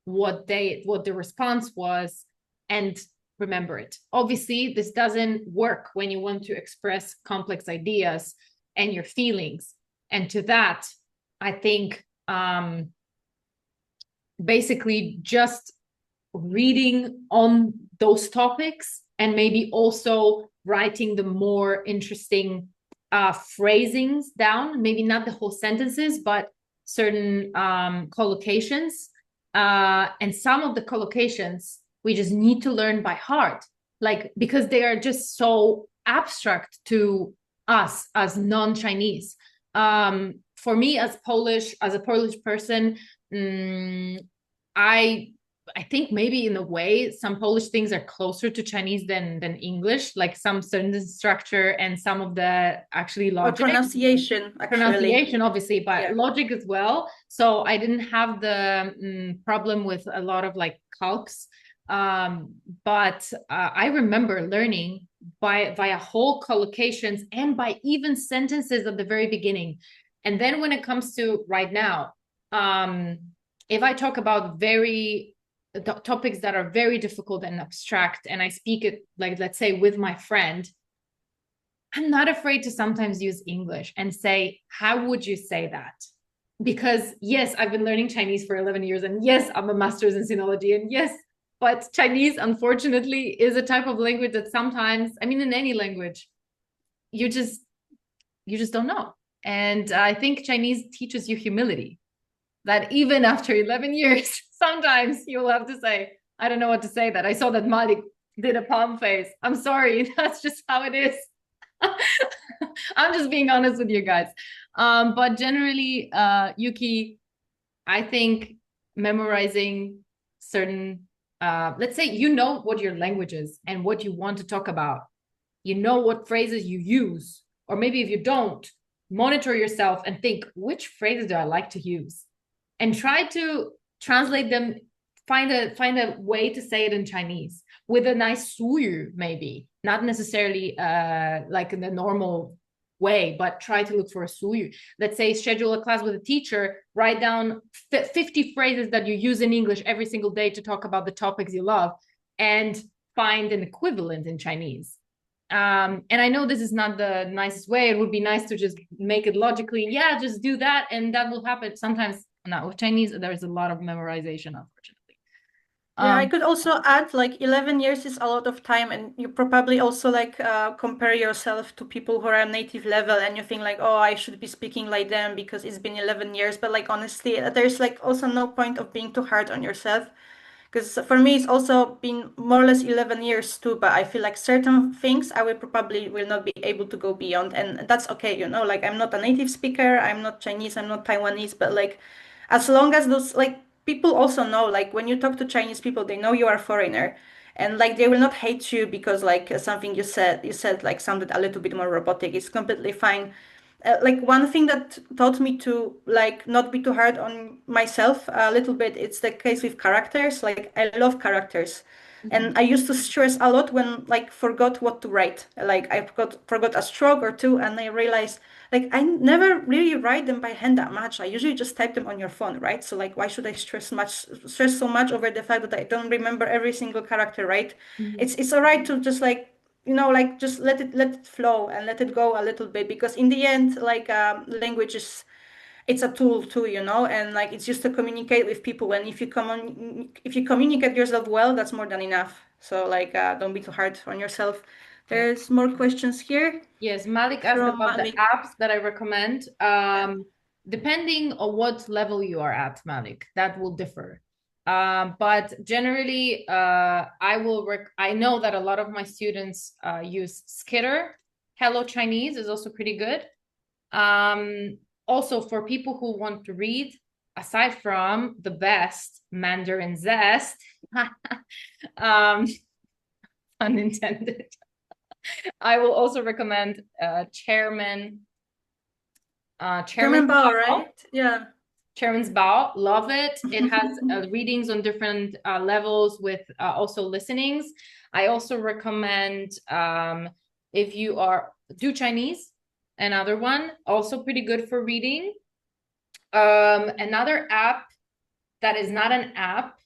Speaker 1: what the response was and remember it. Obviously, this doesn't work when you want to express complex ideas and your feelings. And to that, I think basically just reading on those topics, and maybe also writing the more interesting phrasings down, maybe not the whole sentences, but certain collocations. And some of the collocations we just need to learn by heart, like because they are just so abstract to us as non-Chinese. For me, as a Polish person, I I think maybe in a way some Polish things are closer to Chinese than English, like some sentence structure and some of the actually
Speaker 2: Or
Speaker 1: logic.
Speaker 2: pronunciation, actually.
Speaker 1: Pronunciation, obviously, but
Speaker 2: Yeah.
Speaker 1: logic as well. So I didn't have the problem with a lot of like calcs. But I remember learning by via whole collocations and by even sentences at the very beginning. And then when it comes to right now, if I talk about very topics that are very difficult and abstract, and I speak it like, let's say, with my friend, I'm not afraid to sometimes use English and say, how would you say that? Because yes, I've been learning Chinese for 11 years, and yes, I'm a master's in sinology, and yes, but Chinese, unfortunately, is a type of language that sometimes, I mean, in any language, you just don't know. And I think Chinese teaches you humility, that even after 11 years, sometimes you'll have to say, I don't know what to say. That I saw that Malik did a palm face. I'm sorry. That's just how it is. I'm just being honest with you guys. But generally, Yuki, I think memorizing certain, let's say you know what your language is and what you want to talk about. You know what phrases you use. Or maybe if you don't, monitor yourself and think, which phrases do I like to use? And try to translate them, find a way to say it in Chinese with a nice suyu, maybe not necessarily like in the normal way, but try to look for a suyu. Let's say schedule a class with a teacher, write down 50 phrases that you use in English every single day to talk about the topics you love, and find an equivalent in Chinese. And I know this is not the nicest way. It would be nice to just make it logically. Yeah, just do that, and that will happen. Sometimes not with Chinese. There's a lot of memorization, unfortunately.
Speaker 2: Yeah, I
Speaker 1: Um,
Speaker 2: could also add like 11 years is a lot of time, and you probably also like compare yourself to people who are native level, and you think like, oh, I should be speaking like them because it's been 11 years. But like honestly, there's like also no point of being too hard on yourself. Because for me, it's also been more or less 11 years too, but I feel like certain things I will probably will not be able to go beyond. And that's okay, you know, like I'm not a native speaker, I'm not Chinese, I'm not Taiwanese, but like as long as those like people also know, like when you talk to Chinese people, they know you are a foreigner. And like they will not hate you because like something you said like sounded a little bit more robotic. It's completely fine. Like one thing that taught me to like not be too hard on myself a little bit, it's the case with characters. Like I love characters,
Speaker 1: mhm,
Speaker 2: and I used to stress a lot when like forgot what to write. Like I forgot a stroke or two, and I realized like I never really write them by hand that much. I usually just type them on your phone, right? So like why should I stress so much over the fact that I don't remember every single character, right?
Speaker 1: mhm.
Speaker 2: It's all right to just like like just let it flow and let it go a little bit, because in the end, like language is it's a tool too, and like it's just to communicate with people. And if you communicate yourself well, that's more than enough. So like don't be too hard on yourself.
Speaker 1: Yeah.
Speaker 2: There's more questions here
Speaker 1: Yes, Malik asked
Speaker 2: from
Speaker 1: about the
Speaker 2: Malik.
Speaker 1: apps that I recommend.
Speaker 2: Yeah.
Speaker 1: Depending on what level you are at, Malik, that will differ. But generally, I know that a lot of my students use Skitter. Hello Chinese is also pretty good. Also for people who want to read, aside from the best Mandarin Zest, um, unintended. I will also recommend Chairman
Speaker 2: German bow,
Speaker 1: Bao.
Speaker 2: right? Yeah.
Speaker 1: Chairman's Bao, love it. It has readings on different levels with also listenings. I also recommend if you are do Chinese, another one also pretty good for reading. Another app that is not an app,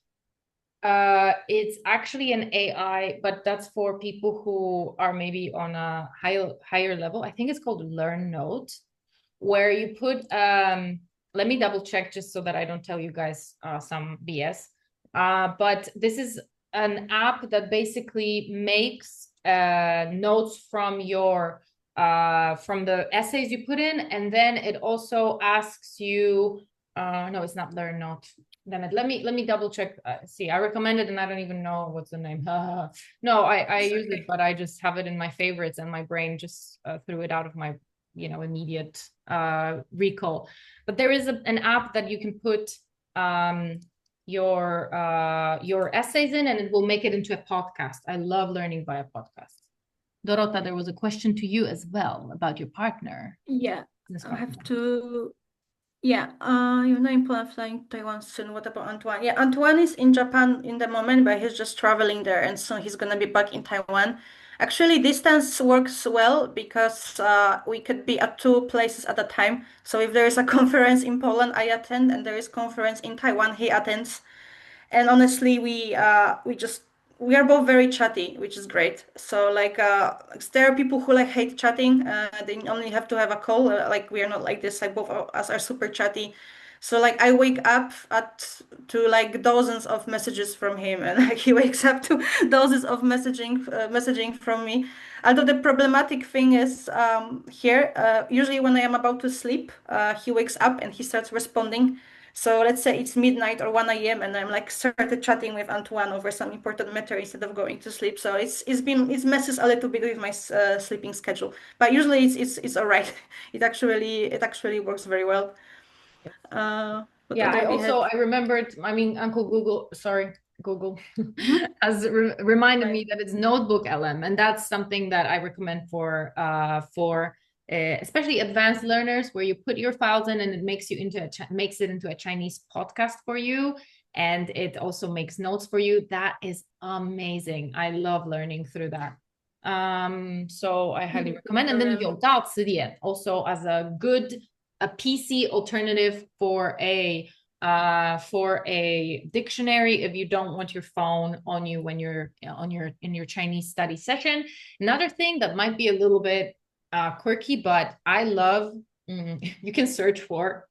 Speaker 1: it's actually an AI, but that's for people who are maybe on a higher level. I think it's called Learn Note, where you put let me double check just so that I don't tell you guys some BS. But this is an app that basically makes notes from the essays you put in, and then it also asks you no, it's not Learn Note. Damn it. Let me double check. See, I recommend it and I don't even know what's the name. No, I
Speaker 2: It's
Speaker 1: use it,
Speaker 2: okay.
Speaker 1: but I just have it in my favorites and my brain just threw it out of my immediate recall. But there is an app that you can put your essays in, and it will make it into a podcast. I love learning via podcast. Dorota, there was a question to you as well about your partner.
Speaker 2: Yeah,
Speaker 1: This
Speaker 2: I
Speaker 1: partner.
Speaker 2: have to. Yeah, you're not in plan flying to Taiwan soon. What about Antoine? Yeah, Antoine is in Japan in the moment, but he's just traveling there, and so he's gonna be back in Taiwan. Actually, distance works well because we could be at two places at a time. So if there is a conference in Poland, I attend, and there is conference in Taiwan, he attends. And honestly, we are both very chatty, which is great. So like there are people who like hate chatting. They only have to have a call. Like we are not like this. Like both of us are super chatty. So like I wake up at to like dozens of messages from him, and like he wakes up to dozens of messaging from me. Although the problematic thing is here, usually when I am about to sleep, he wakes up and he starts responding. So let's say it's midnight or 1 a.m. and I'm like started chatting with Antoine over some important matter instead of going to sleep. So it messes a little bit with my sleeping schedule. But usually it's all right. It actually works very well. What
Speaker 1: Yeah,
Speaker 2: other we had?
Speaker 1: I remembered, I mean, Uncle Google, sorry, Google
Speaker 2: Mhm.
Speaker 1: has reminded
Speaker 2: Right.
Speaker 1: me that it's Notebook LM, and that's something that I recommend for especially advanced learners, where you put your files in and it makes you into makes it into a Chinese podcast for you, and it also makes notes for you. That is amazing. I love learning through that. So I highly
Speaker 2: Good
Speaker 1: recommend. And then
Speaker 2: program.
Speaker 1: 有道词典 also as a PC alternative for a dictionary if you don't want your phone on you when you're on your in your Chinese study session. Another thing that might be a little bit quirky, but I love, you can search for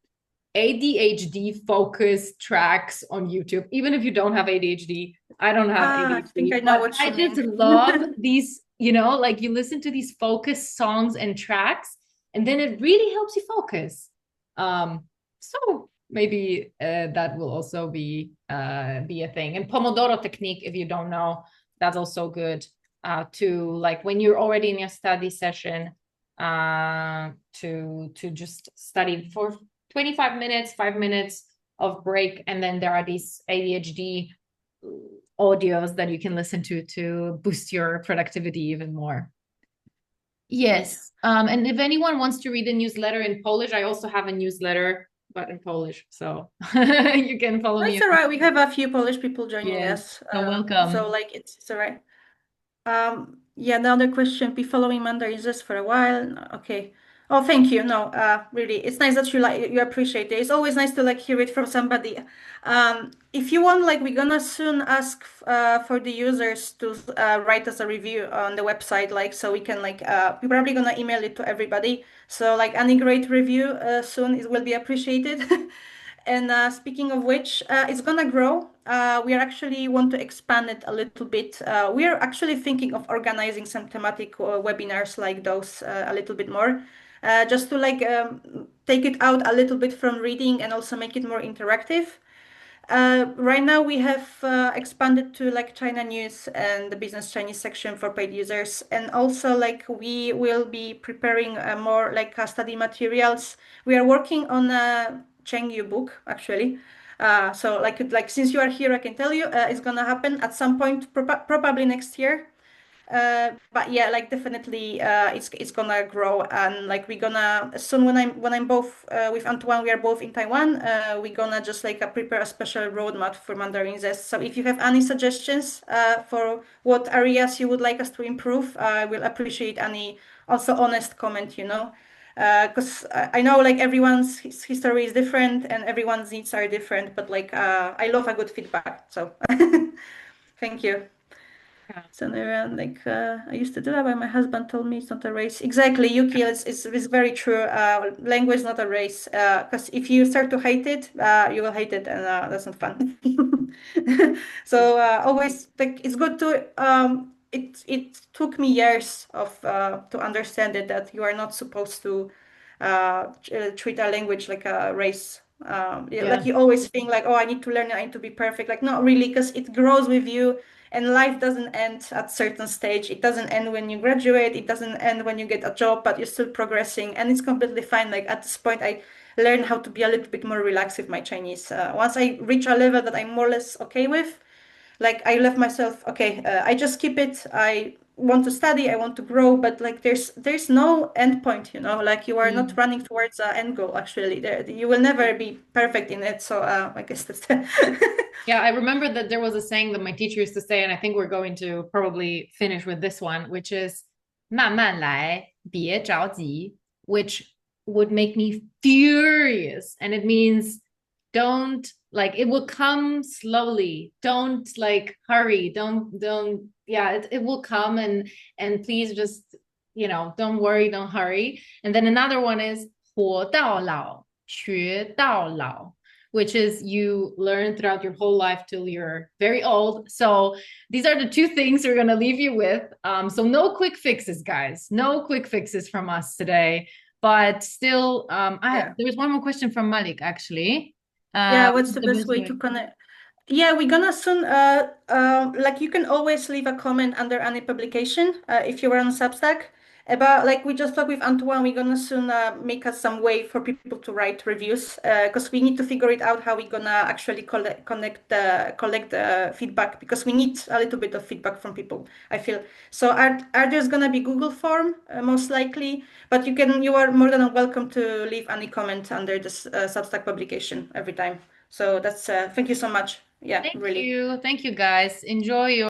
Speaker 1: ADHD focused tracks on YouTube, even if you don't have ADHD. I don't have
Speaker 2: Ah, I think I
Speaker 1: ADHD,
Speaker 2: know
Speaker 1: but
Speaker 2: what
Speaker 1: I
Speaker 2: you
Speaker 1: just
Speaker 2: mean.
Speaker 1: love these, like you listen to these focused songs and tracks, and then it really helps you focus. So maybe that will also be a thing. And Pomodoro technique, if you don't know, that's also good to, like, when you're already in your study session, to just study for 25 minutes, 5 minutes of break, and then there are these ADHD audios that you can listen to boost your productivity even more.
Speaker 2: Right.
Speaker 1: Yes. And if anyone wants to read the newsletter in Polish, I also have a newsletter, but in Polish. So you can follow me.
Speaker 2: That's all right. We have a few Polish people joining
Speaker 1: Yes.
Speaker 2: us.
Speaker 1: So
Speaker 2: So
Speaker 1: welcome.
Speaker 2: like it's all right. Yeah, another question. Be following Mandarin just for a while. No, okay. Oh, thank you. No, really, it's nice that you appreciate it. It's always nice to like hear it from somebody. If you want, like, we're gonna soon ask for the users to write us a review on the website, like, so we can like we're probably gonna email it to everybody. So like any great review soon it will be appreciated. And speaking of which, it's gonna grow. We are actually want to expand it a little bit. We are actually thinking of organizing some thematic webinars like those a little bit more, just to like take it out a little bit from reading and also make it more interactive. Right now we have expanded to like China news and the business Chinese section for paid users, and also like we will be preparing more like study materials. We are working on a Chengyu book actually. So like since you are here, I can tell you it's gonna happen at some point, probably next year. But yeah, like definitely, it's gonna grow, and like we're gonna soon when I'm both with Antoine, we are both in Taiwan. We're gonna just like prepare a special roadmap for Mandarin Zest. So if you have any suggestions for what areas you would like us to improve, I will appreciate any also honest comment. Because I know like everyone's history is different and everyone's needs are different, but like I love a good feedback. So thank you.
Speaker 1: Yeah.
Speaker 2: So around like I used to do that, but my husband told me it's not a race. Exactly, Yuki, it's very true. Language is not a race. Because if you start to hate it, you will hate it, and that's not fun. So always like it's good to it took me years of to understand it that you are not supposed to treat a language like a race. Yeah, like
Speaker 1: Yeah.
Speaker 2: you always think like, oh, I need to learn it, I need to be perfect. Like not really, because it grows with you, and life doesn't end at certain stage. It doesn't end when you graduate. It doesn't end when you get a job, but you're still progressing, and it's completely fine. Like at this point, I learned how to be a little bit more relaxed with my Chinese. Once I reach a level that I'm more or less okay with, like I left myself, okay, I just keep it. I want to study, I want to grow, but like there's no end point, like you are not
Speaker 1: Mm.
Speaker 2: running towards an end goal actually. There you will never be perfect in it. So I guess that's
Speaker 1: Yeah, I remember that there was a saying that my teacher used to say, and I think we're going to probably finish with this one, which is 慢慢来,别着急, which would make me furious. And it means don't, like, it will come slowly. Don't like hurry. Yeah, it will come, and please just, don't worry, don't hurry. And then another one is 活到老,学到老. which is you learn throughout your whole life till you're very old. So these are the two things we're going to leave you with. So no quick fixes, guys. No quick fixes from us today. But still,
Speaker 2: Yeah.
Speaker 1: there was one more question from Malik, actually.
Speaker 2: Yeah, what's
Speaker 1: What's
Speaker 2: the
Speaker 1: the
Speaker 2: best
Speaker 1: best
Speaker 2: way
Speaker 1: way?
Speaker 2: to connect? Yeah, we're gonna soon, like you can always leave a comment under any publication if you are on Substack. About like we just talked with Antoine, we're gonna soon make us some way for people to write reviews because we need to figure it out how we're gonna actually collect feedback because we need a little bit of feedback from people, I feel. So are there's gonna be Google form most likely, but you are more than welcome to leave any comment under this Substack publication every time. So that's thank you so much. Yeah,
Speaker 1: Thank
Speaker 2: really.
Speaker 1: you. Thank you, guys. Enjoy your